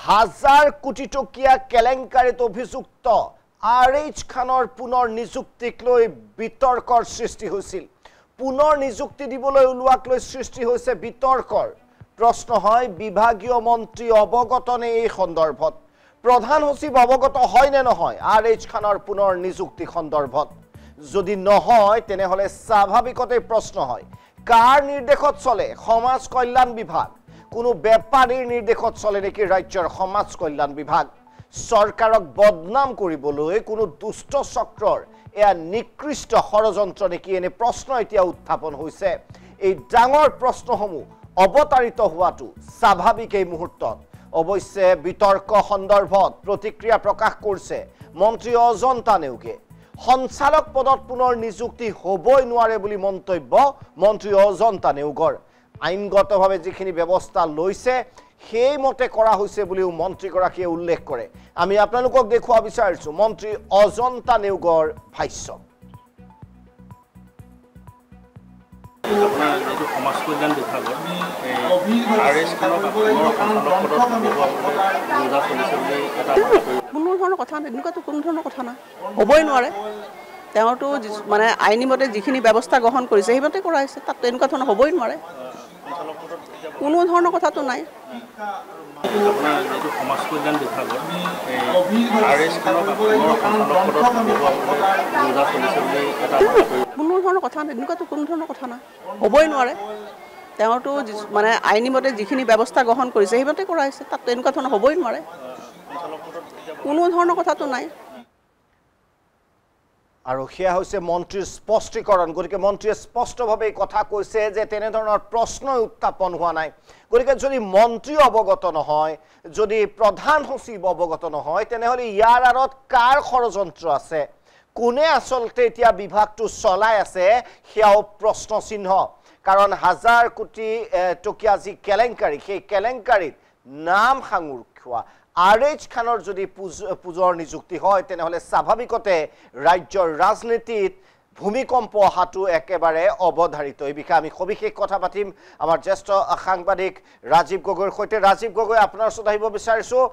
হাজাৰ কোটি টকীয়া কেলেংকাৰীত অভিযুক্ত আৰএইচ খানৰ পুনৰ নিযুক্তিক লৈ বিতৰ্কৰ সৃষ্টি হৈছিল। পুনৰ নিযুক্তি দিবলৈ ওলোৱাক লৈ সৃষ্টি হৈছে বিতৰ্কৰ। প্ৰশ্ন হয় বিভাগীয় মন্ত্ৰী অৱগতনে এই সন্দৰ্ভত? প্ৰধান সচিব অৱগত হয় নে নহয় আৰএইচ খানৰ পুনৰ নিযুক্তি সন্দৰ্ভত? যদি নহয় তেনেহলে স্বাভাৱিকতে প্ৰশ্ন হয় কাৰ নিৰ্দেশত চলে সমাজ কল্যাণ বিভাগ? কোনো বেপাৰীৰ নিৰ্দেশত চলে নেকি ৰাজ্যৰ সমাজ কল্যাণ বিভাগ? চৰকাৰক বদনাম কৰিবলৈ কোনো দুষ্ট চক্ৰৰ এয়া নিকৃষ্ট ষড়যন্ত্ৰ নেকি? এনে প্ৰশ্ন এতিয়া উত্থাপন হৈছে। এই ডাঙৰ প্ৰশ্নসমূহ অৱতাৰিত হোৱাটো স্বাভাৱিক এই মুহূৰ্তত। অৱশ্যে বিতৰ্ক সন্দৰ্ভত প্ৰতিক্ৰিয়া প্ৰকাশ কৰিছে মন্ত্ৰী অজন্তা নেওগে। সঞ্চালক পদত পুনৰ নিযুক্তি হ'বই নোৱাৰে বুলি মন্তব্য মন্ত্ৰী অজন্তা নেওগৰ। আইনগতভাৱে যিখিনি ব্যৱস্থা লৈছে সেইমতে কৰা হৈছে বুলিও মন্ত্ৰীগৰাকীয়ে উল্লেখ কৰে। আমি আপোনালোকক দেখুৱা বিচাৰিছো মন্ত্ৰী অজন্তা নেওগৰ ভাষ্য। আপোনাৰ যিটো সমাজ কল্যাণ বিভাগত আৰএইচ খানক কোনো ধৰণৰ কথা নাই, এনেকুৱাতো কোনো ধৰণৰ কথা নাই, হ'বই নোৱাৰে। তেওঁতো মানে আইনীমতে যিখিনি ব্যৱস্থা গ্ৰহণ কৰিছে সেইমতে কৰা হৈছে, তাত এনেকুৱা ধৰণৰ হ'বই নোৱাৰে, কোনো ধৰণৰ কথাটো নাই। আপোনাৰ যিটো সমাজ কল্যাণ বিভাগত আৰএইচ খানক কোনো ধৰণৰ কথা নাই, এনেকুৱাতো কোনো ধৰণৰ কথা নাই, হ'বই নোৱাৰে। তেওঁতো মানে আইনীমতে যিখিনি ব্যৱস্থা গ্ৰহণ কৰিছে সেইমতে কৰা হৈছে, তাত এনেকুৱা ধৰণৰ হ'বই নোৱাৰে, কোনো ধৰণৰ কথাটো নাই। আৰু সেয়া হৈছে মন্ত্ৰীৰ স্পষ্টীকৰণ। গতিকে মন্ত্ৰীয়ে স্পষ্টভাৱে কথা কৈছে যে তেনেধৰণৰ প্ৰশ্নই উত্থাপন হোৱা নাই। গতিকে যদি মন্ত্ৰী অৱগত নহয়, যদি প্ৰধান সচিব অৱগত নহয়, তেনেহ'লে ইয়াৰ আঁৰত কাৰ ষড়যন্ত্ৰ আছে? কোনে আচলতে এতিয়া বিভাগটো চলাই আছে সেয়াও প্ৰশ্ন চিহ্ন। কাৰণ হাজাৰ কোটি টকীয়া যি কেলেংকাৰী, সেই কেলেংকাৰীত নাম সাঙুৰ খোৱা আৰএইচ খানৰ যদি পুজৰ নিযুক্তি হয় তেনেহ'লে স্বাভাৱিকতে ৰাজ্যৰ ৰাজনীতিত ভূমিকম্প অহাটো একেবাৰে অৱধাৰিত। এই বিষয়ে আমি সবিশেষ কথা পাতিম আমাৰ জ্যেষ্ঠ সাংবাদিক ৰাজীৱ গগৈৰ সৈতে। ৰাজীৱ গগৈ, আপোনাৰ ওচৰত আহিব বিচাৰিছোঁ।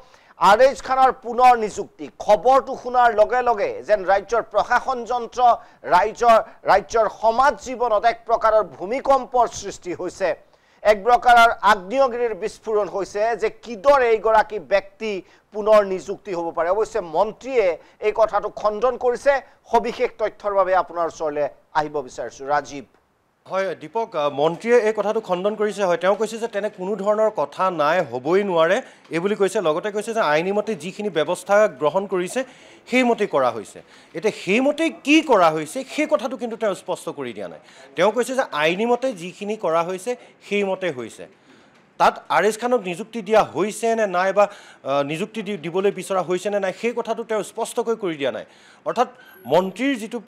আৰএইচ খানৰ পুনৰ নিযুক্তি খবৰটো শুনাৰ লগে লগে যেন ৰাজ্যৰ প্ৰশাসন যন্ত্ৰ, ৰাজ্যৰ সমাজ জীৱনত এক প্ৰকাৰৰ ভূমিকম্পৰ সৃষ্টি হৈছে, এক প্ৰকাৰৰ আগ্নেয়গিৰিৰ বিস্ফোৰণ হৈছে যে কিদৰে এইগৰাকী ব্যক্তি পুনৰ নিযুক্তি হ'ব পাৰে। অৱশ্যে মন্ত্ৰীয়ে এই কথাটো খণ্ডন কৰিছে। সবিশেষ তথ্যৰ বাবে আপোনাৰ ওচৰলৈ আহিব বিচাৰিছোঁ ৰাজীৱ। হয় দীপক, মন্ত্ৰীয়ে এই কথাটো খণ্ডন কৰিছে। হয়, তেওঁ কৈছে যে তেনে কোনো ধৰণৰ কথা নাই, হ'বই নোৱাৰে এই বুলি কৈছে। লগতে কৈছে যে আইনীমতে যিখিনি ব্যৱস্থা গ্ৰহণ কৰিছে সেইমতে কৰা হৈছে। এতিয়া সেইমতে কি কৰা হৈছে সেই কথাটো কিন্তু তেওঁ স্পষ্ট কৰি দিয়া নাই। তেওঁ কৈছে যে আইনীমতে যিখিনি কৰা হৈছে সেইমতে হৈছে। তাত আৰএইচ খানক নিযুক্তি দিয়া হৈছে নে নাই বা নিযুক্তি দিবলৈ বিচৰা হৈছে নে নাই সেই কথাটো তেওঁ স্পষ্টকৈ কৰি দিয়া নাই। অৰ্থাৎ মন্ত্ৰীৰ যিটো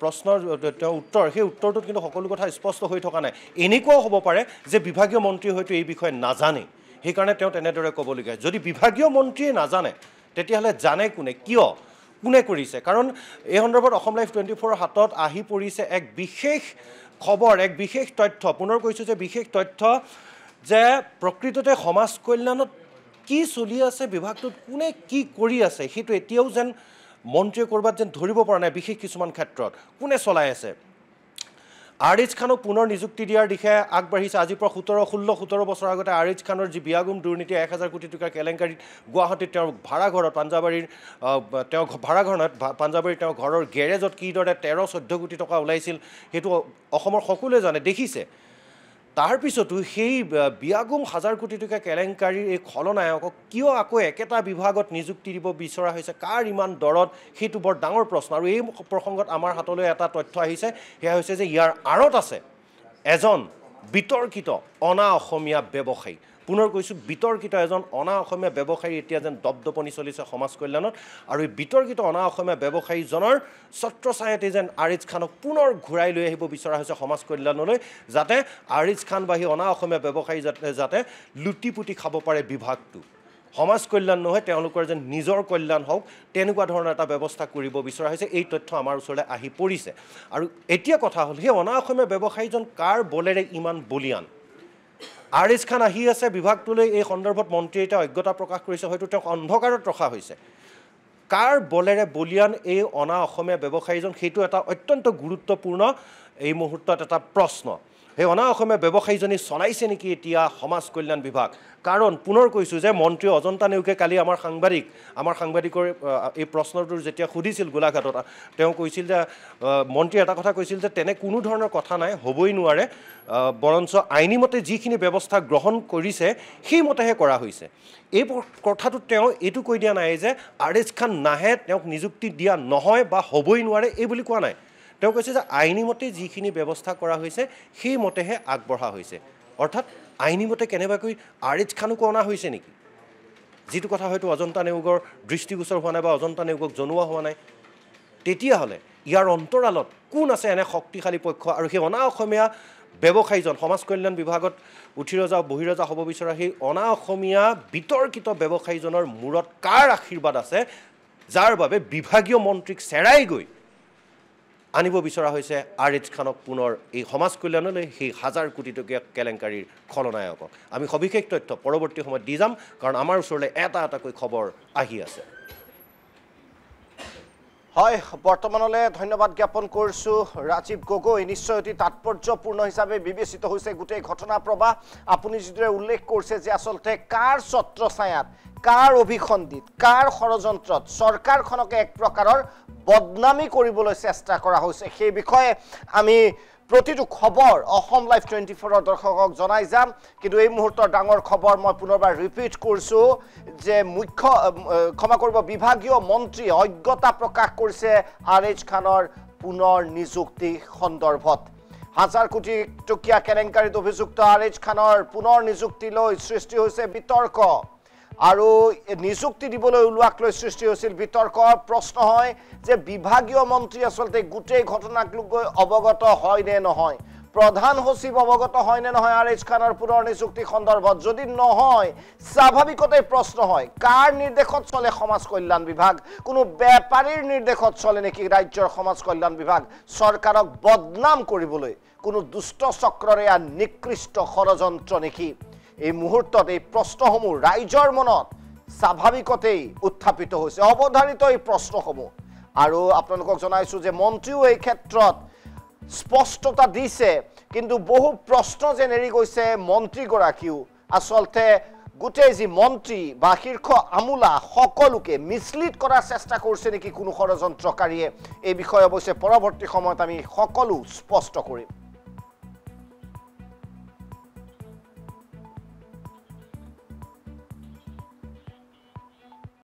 প্ৰশ্নৰ তেওঁ উত্তৰ, সেই উত্তৰটোত কিন্তু সকলো কথা স্পষ্ট হৈ থকা নাই। এনেকুৱাও হ'ব পাৰে যে বিভাগীয় মন্ত্ৰীয়ে হয়তো এই বিষয়ে নাজানে, সেইকাৰণে তেওঁ তেনেদৰে ক'বলগীয়া। যদি বিভাগীয় মন্ত্ৰীয়ে নাজানে তেতিয়াহ'লে জানে কোনে, কিয়, কোনে কৰিছে? কাৰণ এই সন্দৰ্ভত অসম লাইভ 24ৰ হাতত আহি পৰিছে এক বিশেষ খবৰ, এক বিশেষ তথ্য। পুনৰ কৈছোঁ যে বিশেষ তথ্য যে প্ৰকৃততে সমাজ কল্যাণত কি চলি আছে, বিভাগটোত কোনে কি কৰি আছে সেইটো এতিয়াও যেন মন্ত্ৰীয়ে ক'ৰবাত যেন ধৰিব পৰা নাই। বিশেষ কিছুমান ক্ষেত্ৰত কোনে চলাই আছে। আৰএইচ খানক পুনৰ নিযুক্তি দিয়াৰ দিশে আগবাঢ়িছে। আজিৰ পৰা 16-17 বছৰ আগতে আৰএইচ খানৰ যি বিয়াগুম দুৰ্নীতি 1000 কোটি টকাৰ কেলেংকাৰীত গুৱাহাটীত তেওঁৰ ভাড়াঘৰত পাঞ্জাবাৰীৰ তেওঁ ভাড়াঘৰ নহয়, পাঞ্জাবাৰীৰ তেওঁ ঘৰৰ গেৰেজত কিদৰে 13-14 কোটি টকা ওলাইছিল সেইটো অসমৰ সকলোৱে জানে, দেখিছে। তাৰপিছতো সেই বিয়াগুম 1000 কোটি টকা কেলেংকাৰীৰ এই খলনায়কক কিয় আকৌ একেটা বিভাগত নিযুক্তি দিব বিচৰা হৈছে, কাৰ ইমান দৰত, সেইটো বৰ ডাঙৰ প্ৰশ্ন। আৰু এই প্ৰসংগত আমাৰ হাতলৈ এটা তথ্য আহিছে, সেয়া হৈছে যে ইয়াৰ আঁৰত আছে এজন বিতৰ্কিত অনা অসমীয়া ব্যৱসায়ী। পুনৰ কৈছোঁ, বিতৰ্কিত এজন অনা অসমীয়া ব্যৱসায়ী এতিয়া যেন দপদপনি চলিছে সমাজ কল্যাণত। আৰু এই বিতৰ্কিত অনা অসমীয়া ব্যৱসায়ীজনৰ ছত্ৰছায়াতে যেন আৰএইচ খানক পুনৰ ঘূৰাই লৈ আহিব বিচৰা হৈছে সমাজ কল্যাণলৈ, যাতে আৰএইচ খান বা সেই অনা অসমীয়া ব্যৱসায়ী যাতে লুটি পুটি খাব পাৰে বিভাগটো। সমাজ কল্যাণ নহয়, তেওঁলোকৰ যেন নিজৰ কল্যাণ হওক, তেনেকুৱা ধৰণৰ এটা ব্যৱস্থা কৰিব বিচৰা হৈছে। এই তথ্য আমাৰ ওচৰলৈ আহি পৰিছে। আৰু এতিয়া কথা হ'ল, সেই অনা অসমীয়া ব্যৱসায়ীজন কাৰ বলেৰে ইমান বলিয়ান? আৰিজ খান আহি আছে বিভাগটোলৈ এই সন্দৰ্ভত মন্ত্ৰীয়ে এতিয়া অজ্ঞতা প্ৰকাশ কৰিছে হয়তো তেওঁক অন্ধকাৰত ৰখা হৈছে কাৰ বলেৰে বলিয়ান এই অনা অসমীয়া ব্যৱসায়ীজন সেইটো এটা অত্যন্ত গুৰুত্বপূৰ্ণ এই মুহূৰ্তত এটা প্ৰশ্ন এই অনা অসমীয়া ব্যৱসায়ীজনী চলাইছে নেকি এতিয়া সমাজ কল্যাণ বিভাগ কাৰণ পুনৰ কৈছোঁ যে মন্ত্ৰী অজন্তা নেওগে কালি আমাৰ সাংবাদিকৰ এই প্ৰশ্নটোৰ যেতিয়া সুধিছিল গোলাঘাটত তেওঁ কৈছিল যে মন্ত্ৰীয়ে এটা কথা কৈছিল যে তেনে কোনো ধৰণৰ কথা নাই হ'বই নোৱাৰে বৰঞ্চ আইনীমতে যিখিনি ব্যৱস্থা গ্ৰহণ কৰিছে সেইমতেহে কৰা হৈছে এই কথাটোত তেওঁ এইটো কৈ দিয়া নাই যে আৰিজ খান নাহে তেওঁক নিযুক্তি দিয়া নহয় বা হ'বই নোৱাৰে এই বুলি কোৱা নাই তেওঁ কৈছে যে আইনীমতে যিখিনি ব্যৱস্থা কৰা হৈছে সেইমতেহে আগবঢ়া হৈছে অৰ্থাৎ আইনীমতে কেনেবাকৈ আৰিজ খানকো অনা হৈছে নেকি যিটো কথা হয়তো অজন্তা নেওগৰ দৃষ্টিগোচৰ হোৱা নাই বা অজন্তা নেওগক জনোৱা হোৱা নাই তেতিয়াহ'লে ইয়াৰ অন্তৰালত কোন আছে এনে শক্তিশালী পক্ষ আৰু সেই অনা অসমীয়া ব্যৱসায়ীজন সমাজ কল্যাণ বিভাগত উঠি ৰজা বহি ৰজা হ'ব বিচৰা সেই অনা অসমীয়া বিতৰ্কিত ব্যৱসায়ীজনৰ মূৰত কাৰ আশীৰ্বাদ আছে যাৰ বাবে বিভাগীয় মন্ত্ৰীক চেৰাই গৈ আনিব বিচৰা হৈছে আৰিজ খানক পুনৰ এই সমাজ কল্যাণলৈ সেই 1000 কোটি টকীয়া কেলেংকাৰীৰ খলনায়কক আমি সবিশেষ তথ্য পৰৱৰ্তী সময়ত দি যাম কাৰণ আমাৰ ওচৰলৈ এটাকৈ খবৰ আহি আছে হয় বৰ্তমানলৈ ধন্যবাদ জ্ঞাপন কৰিছোঁ ৰাজীৱ গগৈ নিশ্চয় অতি তাৎপৰ্যপূৰ্ণ হিচাপে বিবেচিত হৈছে গোটেই ঘটনা প্ৰবাহ আপুনি যিদৰে উল্লেখ কৰিছে যে আচলতে কাৰ ছত্ৰছায়াত কাৰ অভিসন্ধিত কাৰ ষড়যন্ত্ৰত চৰকাৰখনক এক প্ৰকাৰৰ বদনামী কৰিবলৈ চেষ্টা কৰা হৈছে সেই বিষয়ে আমি প্ৰতিটো খবৰ অসম লাইভ 24ৰ দৰ্শকক জনাই যাম কিন্তু এই মুহূৰ্তৰ ডাঙৰ খবৰ মই পুনৰবাৰ ৰিপিট কৰিছোঁ যে ক্ষমা কৰিব বিভাগীয় মন্ত্ৰী অজ্ঞতা প্ৰকাশ কৰিছে আৰিজ খানৰ পুনৰ নিযুক্তি সন্দৰ্ভত 1000 কোটি টকীয়া কেলেংকাৰীত অভিযুক্ত আৰিজ খানৰ পুনৰ নিযুক্তিলৈ সৃষ্টি হৈছে বিতৰ্ক আৰু নিযুক্তি দিবলৈ ওলোৱাক লৈ সৃষ্টি হৈছিল বিতৰ্কৰ প্ৰশ্ন হয় যে বিভাগীয় মন্ত্ৰী আচলতে গোটেই ঘটনাক লৈ অৱগত হয় নে নহয় প্ৰধান সচিব অৱগত হয় নে নহয় আৰিজ খানৰ পুনৰ নিযুক্তি সন্দৰ্ভত যদি নহয় স্বাভাৱিকতে প্ৰশ্ন হয় কাৰ নিৰ্দেশত চলে সমাজ কল্যাণ বিভাগ কোনো বেপাৰীৰ নিৰ্দেশত চলে নেকি ৰাজ্যৰ সমাজ কল্যাণ বিভাগ চৰকাৰক বদনাম কৰিবলৈ কোনো দুষ্ট চক্ৰৰে নিকৃষ্ট ষড়যন্ত্ৰ নেকি এই মুহূৰ্তত এই প্ৰশ্নসমূহ ৰাইজৰ মনত স্বাভাৱিকতেই উত্থাপিত হৈছে অৱধাৰিত এই প্ৰশ্নসমূহ আৰু আপোনালোকক জনাইছোঁ যে মন্ত্ৰীও এই ক্ষেত্ৰত স্পষ্টতা দিছে কিন্তু বহু প্ৰশ্ন যেন এৰি গৈছে মন্ত্ৰীগৰাকীও আচলতে গোটেই যি মন্ত্ৰী বা শীৰ্ষ আমোলা সকলোকে মিছলিড কৰাৰ চেষ্টা কৰিছে নেকি কোনো ষড়যন্ত্ৰকাৰীয়ে এই বিষয়ে অৱশ্যে পৰৱৰ্তী সময়ত আমি সকলো স্পষ্ট কৰিম